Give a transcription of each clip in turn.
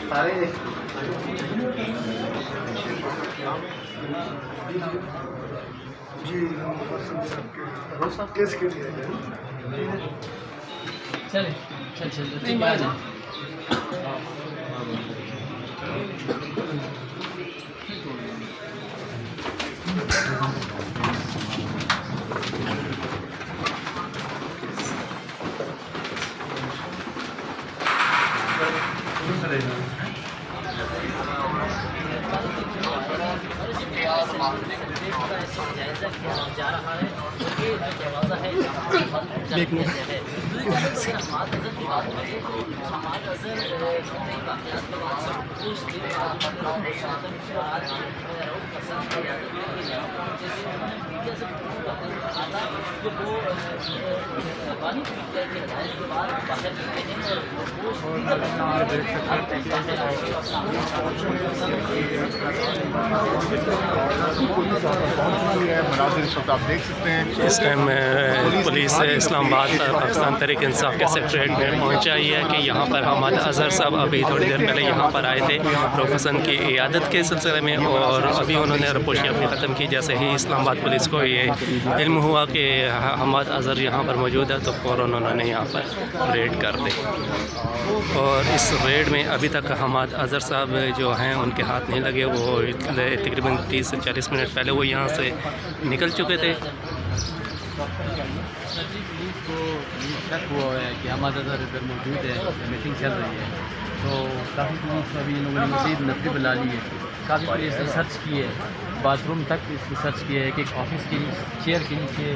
سارے جی کیس کے لیے چلے چل آ جائیں. جا رہا ہے جو دروازہ ہے آپ دیکھ سکتے ہیں اس ٹائم پولیس اسلام آباد پاکستان تحریک انصاف کے سیکریٹریٹ میں پہنچائی ہے کہ یہاں پر حماد اظہر صاحب ابھی تھوڑی دیر پہلے یہاں پر آئے تھے پروفیسن کی عیادت کے سلسلے میں، اور ابھی انہوں نے رپورٹ اپنی ختم کی. جیسے ہی اسلام آباد پولیس کو یہ علم ہوا کہ حماد اظہر یہاں پر موجود ہے تو فوراً انہوں نے یہاں پر ریڈ کر دی، اور اس ریڈ میں ابھی تک حماد اظہر صاحب جو ہیں ان کے ہاتھ نہیں لگے. وہ تقریباً 30 سے 40 منٹ پہلے وہ یہاں سے نکل چکے تھے. پولیس کو شک ہوا ہے کہ حماد اظہر ادھر موجود ہے، میٹنگ چل رہی ہے، تو کافی پولیس ابھی ان لوگوں نے مزید نفری بلا لی ہے. کافی پولیس نے سرچ کی ہے، باتھ روم تک اس کی سرچ کیا ہے، کہ ایک آفس کے چیئر کے نیچے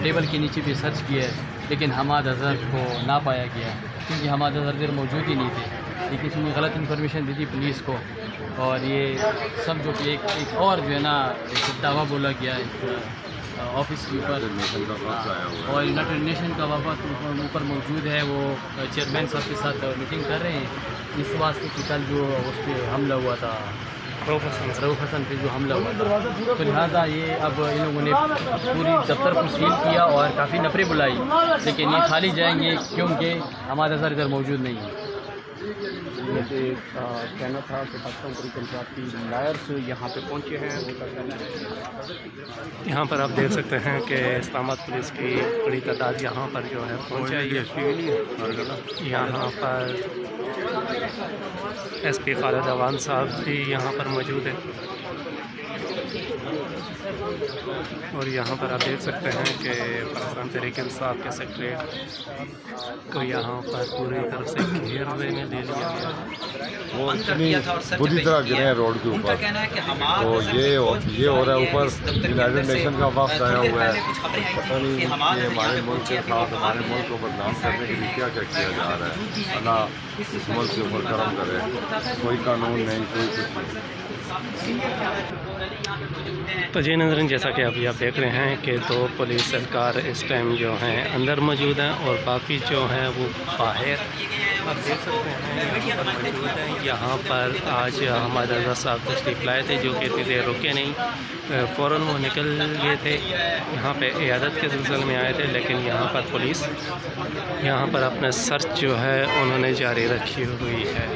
ٹیبل کے نیچے بھی سرچ کیا ہے، لیکن حماد اظہر کو نہ پایا گیا کیونکہ حماد اظہر ادھر موجود ہی نہیں تھے. لیکن اس میں غلط انفارمیشن دی تھی پولیس کو، اور یہ سب جو کہ ایک اور جو ہے نا ایک دعویٰ بولا گیا ہے آفس کے اوپر، اور یونائٹڈ نیشن کا وفد اوپر موجود ہے. وہ چیئرمین صاحب کے ساتھ میٹنگ کر رہے ہیں اس واسطے کہ کل جو اس پہ حملہ ہوا تھا رؤف حسن پہ جو حملہ ہوا تھا، تو لہٰذا یہ اب ان لوگوں نے پوری دفتر کو سیل کیا اور کافی نفریں بلائی، لیکن یہ خالی جائیں گے کیونکہ حماد اظہر ادھر موجود نہیں ہے. کہنا تھا کہ پاکستان تحریک انصاف کی لائرس یہاں پہ پہنچے ہیں. ان کا کہنا ہے یہاں پر آپ دیکھ سکتے ہیں کہ اسلام آباد پولیس کی بڑی تعداد یہاں پر جو ہے پہنچائی ہے. یہاں پر ایس پی خالد عوان صاحب بھی یہاں پر موجود ہیں، اور یہاں پر آپ دیکھ سکتے ہیں کہ پاکستان تحریک انصاف کے سیکریٹریٹ کو یہاں پر پوری طرف سے گھیرے میں لے لیا گیا. وہ اتنی بری طرح گرے ہیں روڈ کے اوپر، تو یہ ہو رہا ہے. اوپر یونائٹڈ نیشن کا وفد آیا ہوا ہے، پتہ نہیں کہ ہمارے ملک کے ساتھ ہمارے ملک کو بدنام کرنے کے لیے کیا کیا کیا جا رہا ہے. اللہ اس ملک کے اوپر کرم کرے، کوئی قانون نہیں، کوئی کچھ نہیں. تو جی ناظرین، جیسا کہ ابھی آپ دیکھ رہے ہیں کہ دو پولیس اہلکار اس ٹائم جو ہیں اندر موجود ہیں اور باقی جو ہیں وہ باہر آپ دیکھ سکتے ہیں یہاں پر موجود ہیں. یہاں پر آج حماد اظہر صاحب تشریف لائے تھے جو کہ اتنی دیر رکے نہیں، فوراً وہ نکل گئے تھے. یہاں پہ عیادت کے سلسلے میں آئے تھے، لیکن یہاں پر پولیس یہاں پر اپنا سرچ جو ہے انہوں نے جاری رکھی ہوئی ہے.